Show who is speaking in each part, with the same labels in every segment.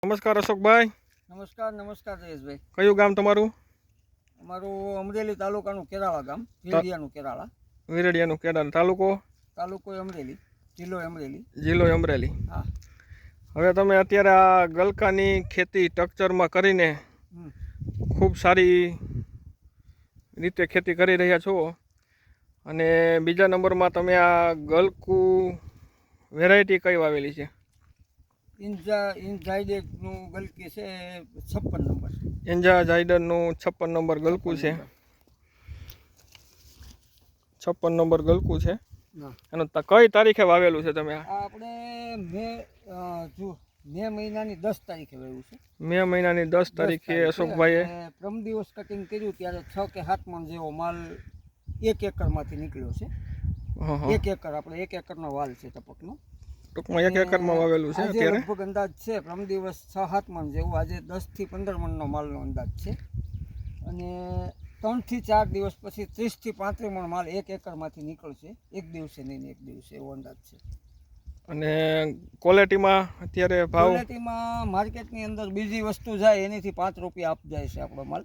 Speaker 1: નમસ્કાર અશોકભાઈ.
Speaker 2: નમસ્કાર નમસ્કાર જયેશભાઈ.
Speaker 1: કયું ગામ તમારું?
Speaker 2: અમારું અમરેલી તાલુકાનું કેરાળા ગામ, વીરડિયાનું કેરાળા.
Speaker 1: વીરડિયાનું કેરાળા.
Speaker 2: તાલુકો અમરેલી, જિલ્લો અમરેલી.
Speaker 1: જિલ્લો અમરેલી.
Speaker 2: હા.
Speaker 1: હવે તમે અત્યારે આ ગલકાની ખેતી સ્ટ્રક્ચરમાં કરીને ખૂબ સારી રીતે ખેતી કરી રહ્યા છો અને બીજા નંબરમાં તમે આ ગલકું વેરાયટી કઈ વાવેલી છે?
Speaker 2: ઇનઝાઇડેટનું ગલકી છે 56 નંબર.
Speaker 1: એન્જા જાયડરનું 56 નંબર ગલકું છે. 56 નંબર ગલકું છે. એનો કઈ તારીખે વાવેલું છે તમે?
Speaker 2: આપણે મે મહિનાની 10 તારીખે વાવ્યું છે.
Speaker 1: મે મહિનાની 10 તારીખે અશોકભાઈએ
Speaker 2: પ્રમ દિવસ કટિંગ કર્યું ત્યારે 6 કે 7 મણ જેવો માલ 1 એકરમાંથી નીકળ્યો છે. 1 એકર, આપણે 1 એકરનો વાલ છે ટપકનો.
Speaker 1: ટૂંકમાં 1 એકરમાં વાવેલું છે અત્યારે.
Speaker 2: લગભગ અંદાજ છે પ્રમ દિવસ 6-7 મણ જેવું, આજે 10 થી 15 મણનો માલનો અંદાજ છે. અને 3 થી 4 દિવસ પછી 30 થી 35 મણ માલ 1 એકરમાંથી નીકળશે. એક દિવસે નહીં, એક દિવસે, એવો અંદાજ છે. અને
Speaker 1: ક્વોલિટીમાં અત્યારે ભાવ?
Speaker 2: ક્વોલિટીમાં માર્કેટની અંદર બીજી વસ્તુ જાય એનીથી 5 રૂપિયા અપ જાય છે આપણો માલ.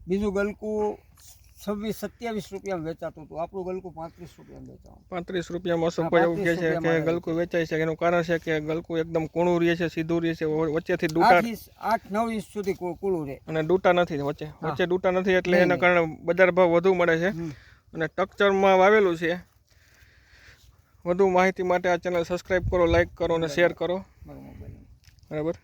Speaker 2: બીજું ગલકું 26-27 રૂપિયામાં વેચાતું હતું, આપણું ગલકું 35 રૂપિયામાં વેચાતું.
Speaker 1: 35 રૂપિયામાં અશોકભાઈ એવું કહે છે કે ગલકું વેચાય છે. એનું કારણ છે કે ગલકું એકદમ કૂણું રહે છે, સીધું રહે છે, વચ્ચેથી ડૂટા
Speaker 2: 8-9 ઇંચ સુધી કૂણું રહે
Speaker 1: અને ડૂટા નથી, વચ્ચે ડૂટા નથી, એટલે એના કારણે બજાર ભાવ વધુ મળે છે. અને સ્ટ્રક્ચરમાં વાવેલું છે. વધુ માહિતી માટે આ ચેનલ સબસ્ક્રાઈબ કરો, લાઈક કરો અને શેર કરો. બરાબર.